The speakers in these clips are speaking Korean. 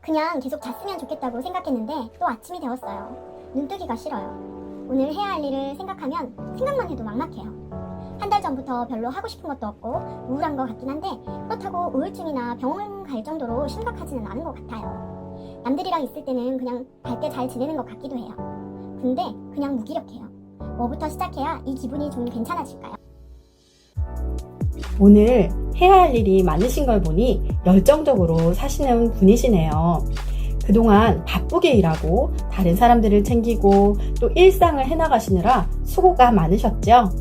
그냥 계속 잤으면 좋겠다고 생각했는데 또 아침이 되었어요. 눈뜨기가 싫어요. 오늘 해야 할 일을 생각하면 생각만 해도 막막해요. 한 달 전부터 별로 하고 싶은 것도 없고 우울한 것 같긴 한데 그렇다고 우울증이나 병원 갈 정도로 심각하지는 않은 것 같아요. 남들이랑 있을 때는 그냥 밝게 잘 지내는 것 같기도 해요. 근데 그냥 무기력해요. 뭐부터 시작해야 이 기분이 좀 괜찮아질까요? 오늘 해야 할 일이 많으신 걸 보니 열정적으로 사시는 분이시네요. 그동안 바쁘게 일하고 다른 사람들을 챙기고 또 일상을 해나가시느라 수고가 많으셨죠?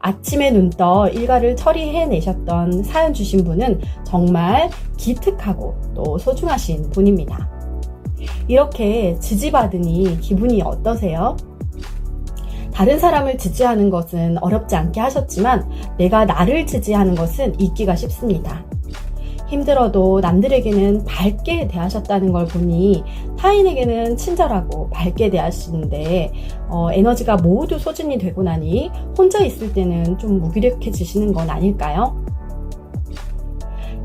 아침에 눈 떠 일과를 처리해내셨던 사연 주신 분은 정말 기특하고 또 소중하신 분입니다. 이렇게 지지받으니 기분이 어떠세요? 다른 사람을 지지하는 것은 어렵지 않게 하셨지만 내가 나를 지지하는 것은 잊기가 쉽습니다. 힘들어도 남들에게는 밝게 대하셨다는 걸 보니 타인에게는 친절하고 밝게 대하시는데 에너지가 모두 소진이 되고 나니 혼자 있을 때는 좀 무기력해지시는 건 아닐까요?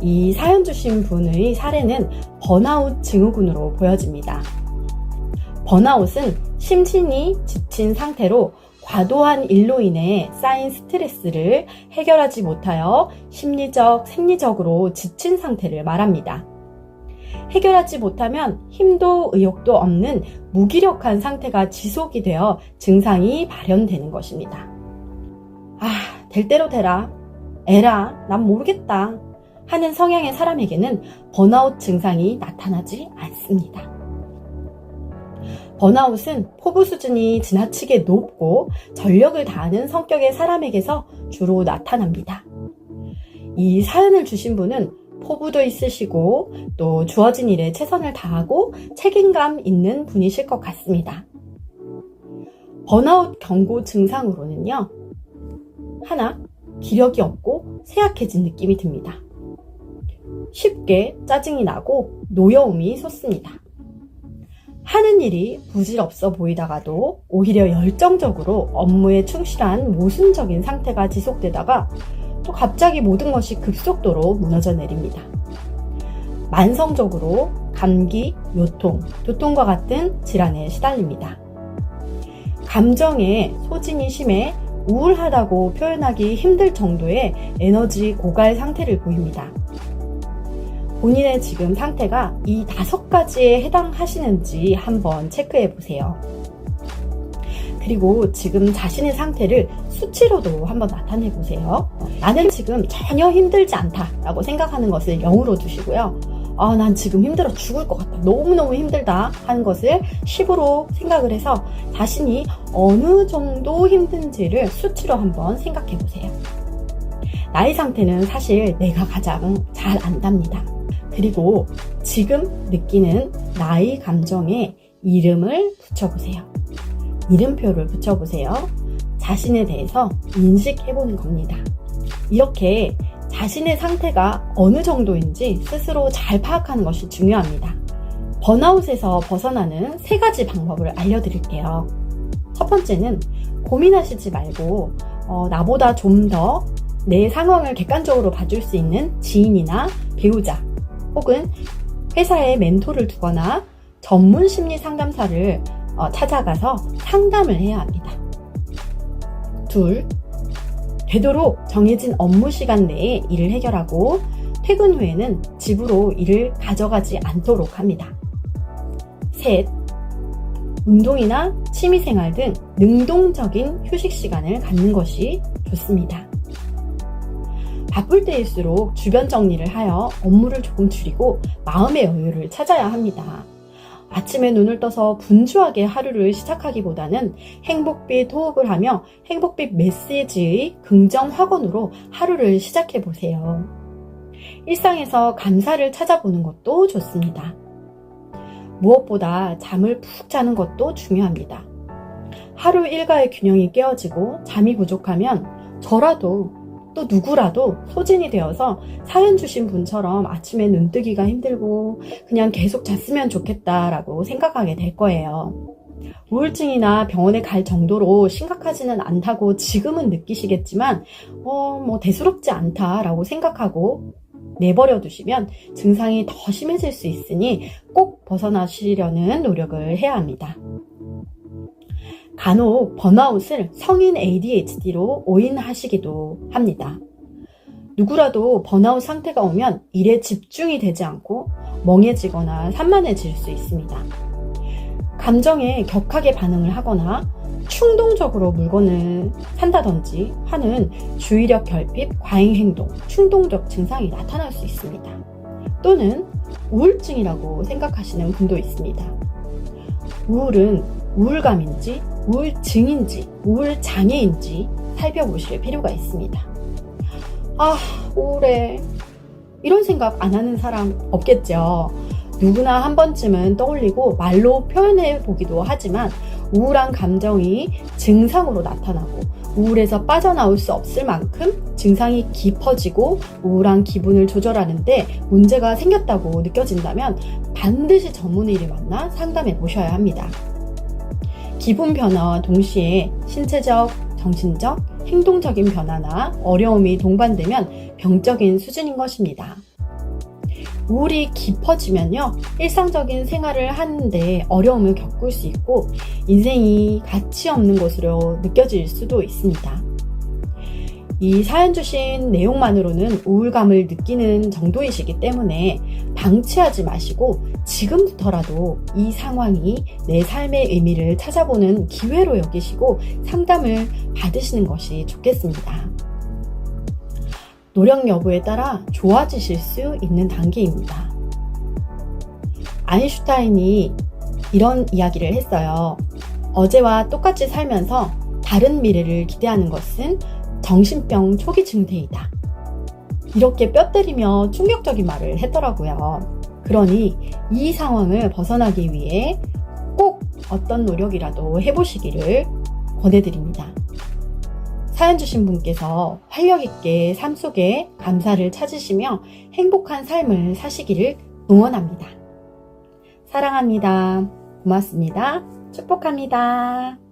이 사연 주신 분의 사례는 번아웃 증후군으로 보여집니다. 번아웃은 심신이 지친 상태로 과도한 일로 인해 쌓인 스트레스를 해결하지 못하여 심리적, 생리적으로 지친 상태를 말합니다. 해결하지 못하면 힘도 의욕도 없는 무기력한 상태가 지속이 되어 증상이 발현되는 것입니다. 될 대로 되라. 에라, 난 모르겠다. 하는 성향의 사람에게는 번아웃 증상이 나타나지 않습니다. 번아웃은 포부 수준이 지나치게 높고 전력을 다하는 성격의 사람에게서 주로 나타납니다. 이 사연을 주신 분은 포부도 있으시고 또 주어진 일에 최선을 다하고 책임감 있는 분이실 것 같습니다. 번아웃 경고 증상으로는요. 하나, 기력이 없고 쇠약해진 느낌이 듭니다. 쉽게 짜증이 나고 노여움이 솟습니다. 하는 일이 부질없어 보이다가도 오히려 열정적으로 업무에 충실한 모순적인 상태가 지속되다가 또 갑자기 모든 것이 급속도로 무너져 내립니다. 만성적으로 감기, 요통, 두통과 같은 질환에 시달립니다. 감정에 소진이 심해 우울하다고 표현하기 힘들 정도의 에너지 고갈 상태를 보입니다. 본인의 지금 상태가 이 5가지에 해당하시는지 한번 체크해 보세요. 그리고 지금 자신의 상태를 수치로도 한번 나타내 보세요. 나는 지금 전혀 힘들지 않다라고 생각하는 것을 0으로 두시고요. 난 지금 힘들어 죽을 것 같다. 너무너무 힘들다 하는 것을 10으로 생각을 해서 자신이 어느 정도 힘든지를 수치로 한번 생각해 보세요. 나의 상태는 사실 내가 가장 잘 안답니다. 그리고 지금 느끼는 나의 감정에 이름을 붙여보세요. 이름표를 붙여보세요. 자신에 대해서 인식해보는 겁니다. 이렇게 자신의 상태가 어느 정도인지 스스로 잘 파악하는 것이 중요합니다. 번아웃에서 벗어나는 3가지 방법을 알려드릴게요. 첫 번째는 고민하시지 말고 나보다 좀 더 내 상황을 객관적으로 봐줄 수 있는 지인이나 배우자 혹은 회사에 멘토를 두거나 전문 심리 상담사를 찾아가서 상담을 해야 합니다. 둘, 되도록 정해진 업무 시간 내에 일을 해결하고 퇴근 후에는 집으로 일을 가져가지 않도록 합니다. 셋, 운동이나 취미생활 등 능동적인 휴식 시간을 갖는 것이 좋습니다. 바쁠 때일수록 주변 정리를 하여 업무를 조금 줄이고 마음의 여유를 찾아야 합니다. 아침에 눈을 떠서 분주하게 하루를 시작하기보다는 행복빛 호흡을 하며 행복빛 메시지의 긍정 확언으로 하루를 시작해 보세요. 일상에서 감사를 찾아보는 것도 좋습니다. 무엇보다 잠을 푹 자는 것도 중요합니다. 하루 일과의 균형이 깨어지고 잠이 부족하면 저라도 또 누구라도 소진이 되어서 사연 주신 분처럼 아침에 눈뜨기가 힘들고 그냥 계속 잤으면 좋겠다라고 생각하게 될 거예요. 우울증이나 병원에 갈 정도로 심각하지는 않다고 지금은 느끼시겠지만 대수롭지 않다라고 생각하고 내버려 두시면 증상이 더 심해질 수 있으니 꼭 벗어나시려는 노력을 해야 합니다. 간혹 번아웃을 성인 ADHD로 오인하시기도 합니다. 누구라도 번아웃 상태가 오면 일에 집중이 되지 않고 멍해지거나 산만해질 수 있습니다. 감정에 격하게 반응을 하거나 충동적으로 물건을 산다든지 하는 주의력 결핍, 과잉 행동, 충동적 증상이 나타날 수 있습니다. 또는 우울증이라고 생각하시는 분도 있습니다. 우울은 우울감인지, 우울증인지, 우울장애인지 살펴보실 필요가 있습니다. 아, 우울해. 이런 생각 안 하는 사람 없겠죠. 누구나 한 번쯤은 떠올리고 말로 표현해 보기도 하지만 우울한 감정이 증상으로 나타나고 우울에서 빠져나올 수 없을 만큼 증상이 깊어지고 우울한 기분을 조절하는데 문제가 생겼다고 느껴진다면 반드시 전문의를 만나 상담해 보셔야 합니다. 기분 변화와 동시에 신체적, 정신적, 행동적인 변화나 어려움이 동반되면 병적인 수준인 것입니다. 우울이 깊어지면요, 일상적인 생활을 하는데 어려움을 겪을 수 있고 인생이 가치 없는 것으로 느껴질 수도 있습니다. 이 사연 주신 내용만으로는 우울감을 느끼는 정도이시기 때문에 방치하지 마시고 지금부터라도 이 상황이 내 삶의 의미를 찾아보는 기회로 여기시고 상담을 받으시는 것이 좋겠습니다. 노력 여부에 따라 좋아지실 수 있는 단계입니다. 아인슈타인이 이런 이야기를 했어요. 어제와 똑같이 살면서 다른 미래를 기대하는 것은 정신병 초기 증세이다. 이렇게 뼈 때리며 충격적인 말을 했더라고요. 그러니 이 상황을 벗어나기 위해 꼭 어떤 노력이라도 해보시기를 권해드립니다. 사연 주신 분께서 활력 있게 삶 속에 감사를 찾으시며 행복한 삶을 사시기를 응원합니다. 사랑합니다. 고맙습니다. 축복합니다.